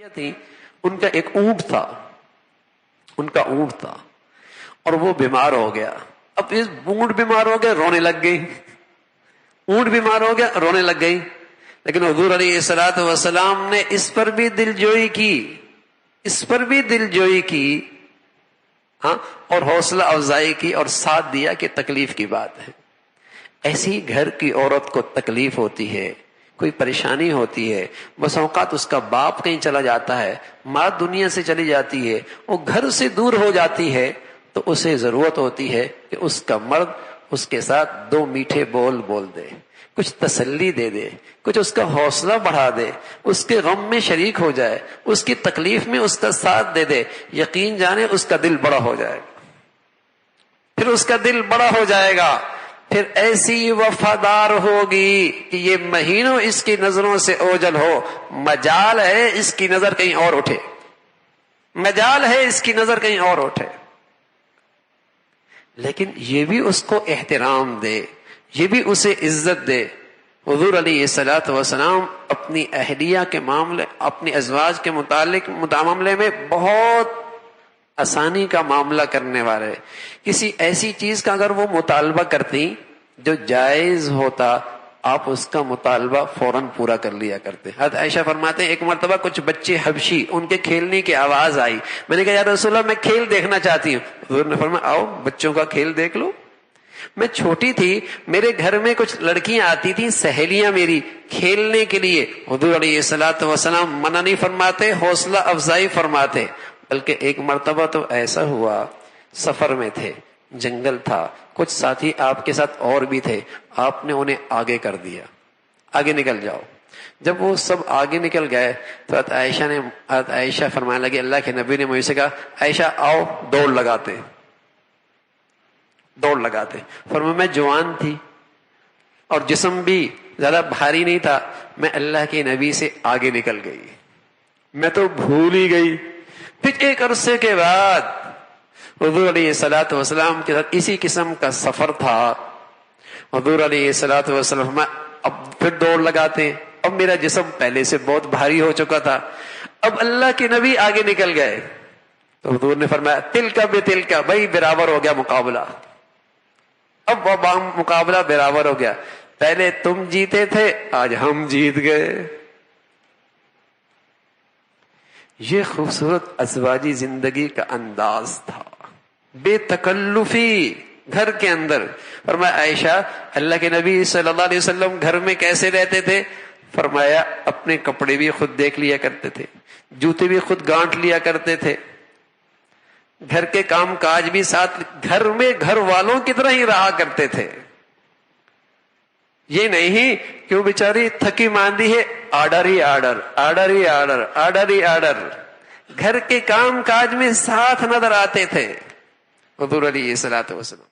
تھی، ان کا ایک اونٹ تھا، ان کا اونٹ تھا اور وہ بیمار ہو گیا. اب اس اونٹ بیمار ہو گیا، رونے لگ گئی. اونٹ بیمار ہو گیا، رونے لگ گئی. لیکن حضور علیہ الصلوۃ والسلام نے اس پر بھی دلجوئی کی، اس پر بھی دلجوئی کی، ہاں، اور حوصلہ افزائی کی اور ساتھ دیا کہ تکلیف کی بات ہے. ایسی گھر کی عورت کو تکلیف ہوتی ہے، کوئی پریشانی ہوتی ہے، بس اوقات اس کا باپ کہیں چلا جاتا ہے، ماں دنیا سے چلی جاتی ہے، وہ گھر سے دور ہو جاتی ہے، تو اسے ضرورت ہوتی ہے کہ اس کا مرد اس کے ساتھ دو میٹھے بول بول دے، کچھ تسلی دے دے، کچھ اس کا حوصلہ بڑھا دے، اس کے غم میں شریک ہو جائے، اس کی تکلیف میں اس کا ساتھ دے دے. یقین جانے اس کا دل بڑا ہو جائے گا، پھر اس کا دل بڑا ہو جائے گا، پھر ایسی وفادار ہوگی کہ یہ مہینوں اس کی نظروں سے اوجھل ہو. مجال ہے اس کی نظر کہیں اور اٹھے، مجال ہے اس کی نظر کہیں اور اٹھے، لیکن یہ بھی اس کو احترام دے، یہ بھی اسے عزت دے. حضور علیہ الصلوۃ والسلام اپنی اہلیہ کے معاملے، اپنی ازواج کے متعلق معاملے میں بہت آسانی کا معاملہ کرنے والے. کسی ایسی چیز کا اگر وہ مطالبہ کرتی جو جائز ہوتا، آپ اس کا مطالبہ فوراً پورا کر لیا کرتے. حضرت عائشہ فرماتے ہیں ایک مرتبہ کچھ بچے حبشی، ان کے کھیلنے کی آواز آئی، میں نے کہا یا رسول اللہ میں کھیل دیکھنا چاہتی ہوں. حضور نے فرمایا آؤ بچوں کا کھیل دیکھ لو. میں چھوٹی تھی، میرے گھر میں کچھ لڑکیاں آتی تھیں، سہیلیاں میری، کھیلنے کے لیے. حضور علیہ الصلوۃ والسلام منع نہیں فرماتے، حوصلہ افزائی فرماتے. بلکہ ایک مرتبہ تو ایسا ہوا، سفر میں تھے، جنگل تھا، کچھ ساتھی آپ کے ساتھ اور بھی تھے، آپ نے انہیں آگے کر دیا، آگے نکل جاؤ. جب وہ سب آگے نکل گئے تو حضرت عائشہ فرمانے لگی، اللہ کے نبی نے مجھ سے کہا عائشہ آؤ دوڑ لگاتے، دوڑ لگاتے. فرمایا میں جوان تھی اور جسم بھی زیادہ بھاری نہیں تھا، میں اللہ کے نبی سے آگے نکل گئی، میں تو بھول ہی گئی. پھر ایک عرصے کے بعد حضور علیہ الصلوۃ والسلام کے ساتھ اسی قسم کا سفر تھا. حضور علیہ الصلوۃ والسلام اب پھر دوڑ لگاتے. اب میرا جسم پہلے سے بہت بھاری ہو چکا تھا، اب اللہ کے نبی آگے نکل گئے تو حضور نے فرمایا تل کا بے تل کا، بھائی برابر ہو گیا مقابلہ. اب وہ مقابلہ برابر ہو گیا، پہلے تم جیتے تھے، آج ہم جیت گئے. یہ خوبصورت ازواجی زندگی کا انداز تھا، بے تکلفی گھر کے اندر. فرمایا عائشہ اللہ کے نبی صلی اللہ علیہ وسلم گھر میں کیسے رہتے تھے؟ فرمایا اپنے کپڑے بھی خود دیکھ لیا کرتے تھے، جوتے بھی خود گانٹ لیا کرتے تھے، گھر کے کام کاج بھی ساتھ، گھر میں گھر والوں کی طرح ہی رہا کرتے تھے. یہ نہیں کہ وہ بیچاری تھکی ماندی ہے، آرڈر ہی آرڈر، آرڈر ہی آرڈر، آرڈر ہی آرڈر. گھر کے کام کاج میں ساتھ نظر آتے تھے حضور علیہ الصلوۃ والسلام.